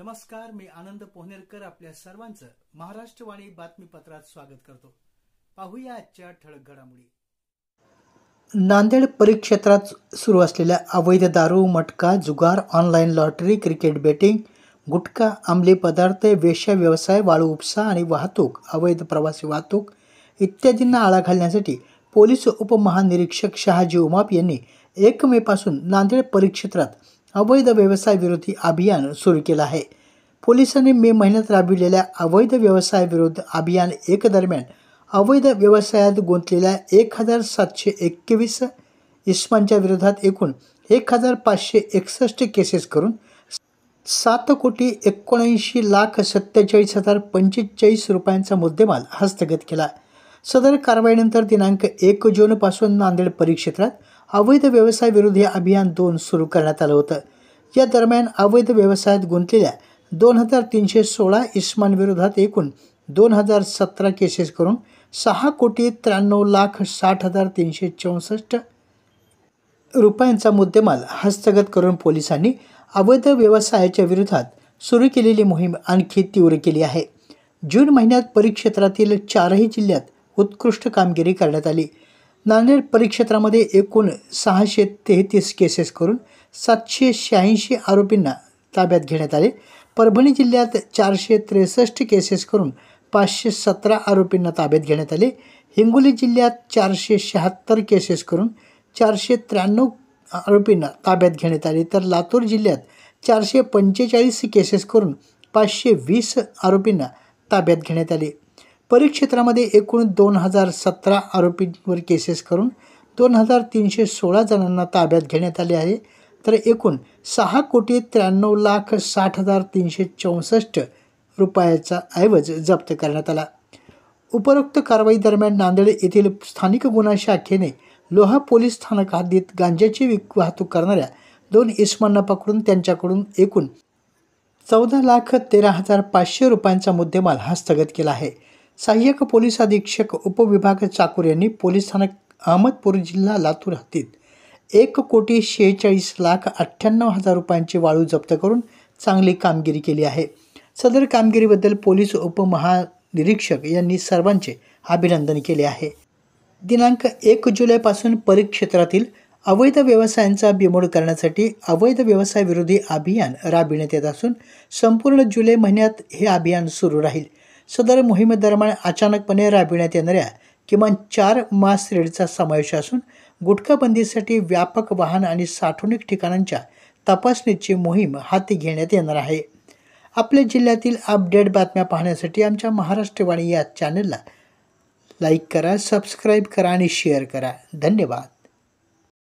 नमस्कार, मी आनंद पोहनेरकर आपल्या सर्वांचं महाराष्ट्रवाणी बातमीपत्रात स्वागत करतो। पाहूया आजच्या ठळक घडामोडी। नांदेड परिक्षेत्रात सुरू असलेल्या अवैध दारू, मटका, जुगार, ऑनलाईन लॉटरी, क्रिकेट बेटिंग, गुटखा, अंमली पदार्थ, वेश्या व्यवसाय, वाळू उपसा आणि वाहतूक, अवैध प्रवासी वाहतूक इत्यादींना आळा घालण्यासाठी पोलीस उपमहानिरीक्षक शहाजी उमाप यांनी 1 मे पासून नांदेड परिक्षेत्रात अवैध व्यवसाय विरोधी अभियान सुरू केलं आहे। पोलिसांनी मे महिन्यात राबविलेल्या अवैध व्यवसाय विरोधी अभियान 1 दरम्यान अवैध व्यवसायात गुंतलेल्या 1721 इसमांच्या विरोधात एकूण 1561 केसेस करून 7,79,47,045 रुपयांचा मुद्देमाल हस्तगत केला। सदर कारवाईनंतर दिनांक 1 जून पासून नांदेड परिक्षेत्रात अवैध व्यवसाय विरोधी अभियान 2 सुरू करण्यात आलं होतं। या दरम्यान अवैध व्यवसायात गुंतलेल्या 2316 इसमांविरोधात एकूण 2017 केसेस करून 6,93,60,364 रुपयांचा मुद्देमाल हस्तगत करून पोलिसांनी अवैध व्यवसायाच्या विरोधात सुरू केलेली मोहीम आणखी तीव्र केली आहे। जून महिन्यात परिक्षेत्रातील 4ही जिल्ह्यात उत्कृष्ट कामगिरी करण्यात आली। नांदेड परिक्षेत्रामध्ये एकूण 633 केसेस करून 786 आरोपींना ताब्यात घेण्यात आले। परभणी जिल्ह्यात 463 केसेस करून 517 आरोपींना ताब्यात घेण्यात आले। हिंगोली जिल्ह्यात 476 केसेस करून 493 आरोपींना ताब्यात घेण्यात आले, तर लातूर जिल्ह्यात 445 केसेस करून 520 आरोपींना ताब्यात घेण्यात आले। परिक्षेत्रामध्ये एकूण 2017 आरोपींवर केसेस करून 2316 जणांना ताब्यात घेण्यात आले आहे, तर एकूण 6,93,60,364 रुपयाचा ऐवज जप्त करण्यात आला। उपरोक्त कारवाई दरम्यान नांदेड येथील स्थानिक गुन्हा शाखेने लोहा पोलीस स्थानक हद्दीत गांजाची वाहतूक करणाऱ्या 2 इसमांना पकडून त्यांच्याकडून एकूण 14,13,500 रुपयांचा मुद्देमाल हस्तगत केला आहे। सहाय्यक पोलीस अधीक्षक उपविभाग चाकूर यांनी पोलीस स्थानक अहमदपूर जिल्हा लातूर हद्दीत 1,46,98,000 रुपयांची वाळू जप्त करून चांगली कामगिरी केली आहे। सदर कामगिरीबद्दल पोलीस उपमहानिरीक्षक यांनी सर्वांचे अभिनंदन केले आहे। दिनांक 1 जुलैपासून परिक्षेत्रातील अवैध व्यवसायांचा बिमोड करण्यासाठी अवैध व्यवसाय विरोधी अभियान राबविण्यात येत असून संपूर्ण जुलै महिन्यात हे अभियान सुरू राहील। सदर मोहिमेदरम्यान अचानकपणे राबविण्यात येणाऱ्या किमान 4 मास रेडचा समावेश असून गुटखाबंदीसाठी व्यापक वाहन आणि साठवणूक ठिकाणांच्या तपासणीची मोहीम हाती घेण्यात येणार आहे। आपल्या जिल्ह्यातील अपडेट बातम्या पाहण्यासाठी आमच्या महाराष्ट्रवाणी या चॅनलला लाईक करा, सबस्क्राईब करा आणि शेअर करा। धन्यवाद।